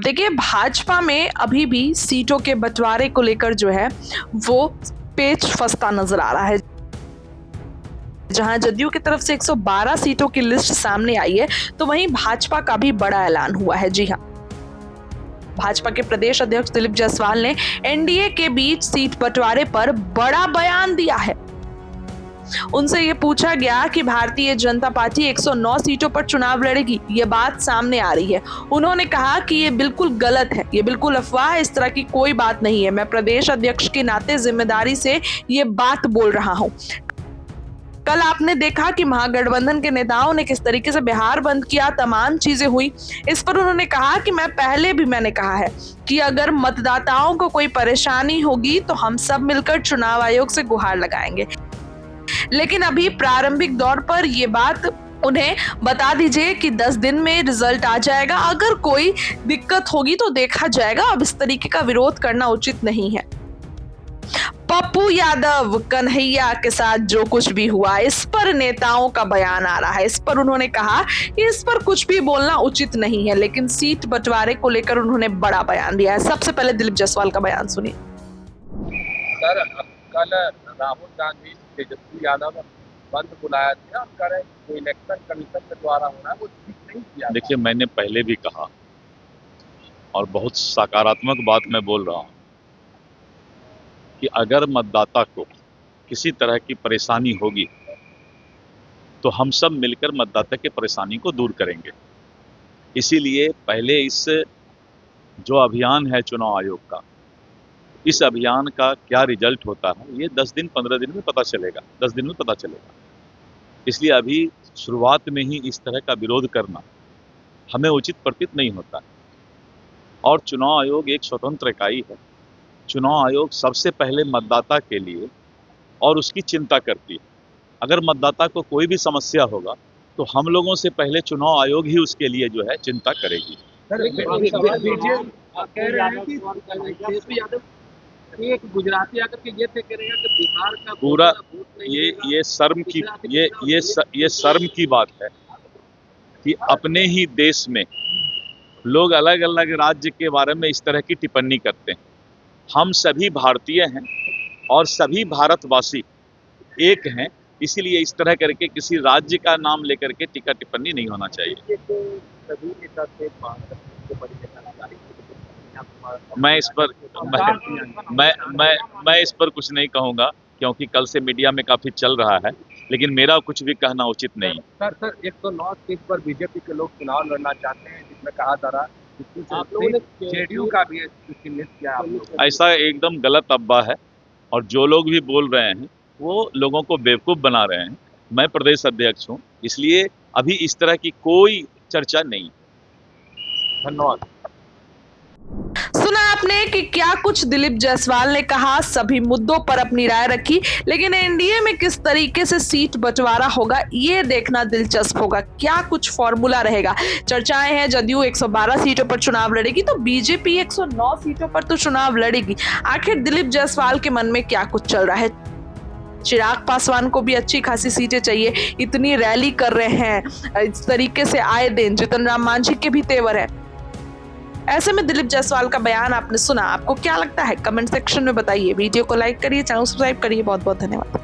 देखिए, भाजपा में अभी भी सीटों के बंटवारे को लेकर जो है वो पेच फंसता नजर आ रहा है। जहां जदयू की तरफ से 112 सीटों की लिस्ट सामने आई है, तो वहीं भाजपा का भी बड़ा ऐलान हुआ है। जी हां, भाजपा के प्रदेश अध्यक्ष दिलीप जायसवाल ने एनडीए के बीच सीट बंटवारे पर बड़ा बयान दिया है। उनसे ये पूछा गया कि भारतीय जनता पार्टी 109 सीटों पर चुनाव लड़ेगी, ये बात सामने आ रही है। उन्होंने कहा कि ये बिल्कुल गलत है, ये बिल्कुल अफवाह है, इस तरह की कोई बात नहीं है। मैं प्रदेश अध्यक्ष के नाते जिम्मेदारी से ये बात बोल रहा हूं। कल आपने देखा कि महागठबंधन के नेताओं ने किस तरीके से बिहार बंद किया, तमाम चीजें हुई। इस पर उन्होंने कहा कि मैंने कहा है कि अगर मतदाताओं को कोई परेशानी होगी तो हम सब मिलकर चुनाव आयोग से गुहार लगाएंगे, लेकिन अभी प्रारंभिक दौर पर यह बात उन्हें बता दीजिए कि 10 दिन में रिजल्ट आ जाएगा। अगर कोई दिक्कत होगी तो देखा जाएगा। अब इस तरीके का विरोध करना उचित नहीं है। पप्पू यादव, कन्हैया के साथ जो कुछ भी हुआ, इस पर नेताओं का बयान आ रहा है। इस पर उन्होंने कहा कि इस पर कुछ भी बोलना उचित नहीं है, लेकिन सीट बंटवारे को लेकर उन्होंने बड़ा बयान दिया है। सबसे पहले दिलीप जायसवाल का बयान सुनिए। सर, कल राहुल गांधी तेजस्वी यादव बंद बुलाया था, हम कह रहे हैं जो इलेक्शन कमीशन के द्वारा हो रहा है वो ठीक नहीं किया। देखिए, मैंने पहले भी कहा और बहुत सकारात्मक बात मैं बोल रहा हूँ कि अगर मतदाता को किसी तरह की परेशानी होगी तो हम सब मिलकर मतदाता की परेशानी को दूर करेंगे। इसीलिए पहले इस जो अभियान है चुनाव आयोग का, इस अभियान का क्या रिजल्ट होता है ये 10 दिन 15 दिन में पता चलेगा, 10 दिन में पता चलेगा। इसलिए अभी शुरुआत में ही इस तरह का विरोध करना हमें उचित प्रतीत नहीं होता। और चुनाव आयोग एक स्वतंत्र इकाई है। चुनाव आयोग सबसे पहले मतदाता के लिए और उसकी चिंता करती है। अगर मतदाता को कोई भी समस्या होगा तो हम लोगों से पहले चुनाव आयोग ही उसके लिए जो है चिंता करेगी। एक गुजराती आकर के ये कह रहे हैं कि बिहार का पूरा ये शर्म की बात है कि अपने ही देश में लोग अलग अलग राज्य के बारे में इस तरह की टिप्पणी करते हैं। हम सभी भारतीय हैं और सभी भारतवासी एक हैं, इसीलिए इस तरह करके किसी राज्य का नाम लेकर के टीका टिप्पणी नहीं होना चाहिए। मैं इस पर कुछ नहीं कहूँगा, क्योंकि कल से मीडिया में काफी चल रहा है, लेकिन मेरा कुछ भी कहना उचित नहीं। सर 109 सीट पर बीजेपी के लोग चुनाव लड़ना चाहते हैं, जिसमें कहा जा रहा है जेडीयू का भी चिन्हित किया। ऐसा एकदम गलत अफवाह है और जो लोग भी बोल रहे हैं वो लोगों को बेवकूफ़ बना रहे हैं। मैं प्रदेश अध्यक्ष हूँ, इसलिए अभी इस तरह की कोई चर्चा नहीं। धन्यवाद। सुना आपने कि क्या कुछ दिलीप जायसवाल ने कहा, सभी मुद्दों पर अपनी राय रखी, लेकिन एनडीए में किस तरीके से सीट बंटवारा होगा ये देखना दिलचस्प होगा। क्या कुछ फॉर्मूला रहेगा। चर्चाएं हैं जदयू 112 सीटों पर चुनाव लड़ेगी तो बीजेपी 109 सीटों पर तो चुनाव लड़ेगी। आखिर दिलीप जायसवाल के मन में क्या कुछ चल रहा है। चिराग पासवान को भी अच्छी खासी सीटें चाहिए, इतनी रैली कर रहे हैं, इस तरीके से आए दिन जीतन राम मांझी के भी तेवर है। ऐसे में दिलीप जायसवाल का बयान आपने सुना, आपको क्या लगता है कमेंट सेक्शन में बताइए। वीडियो को लाइक करिए, चैनल सब्सक्राइब करिए। बहुत बहुत धन्यवाद।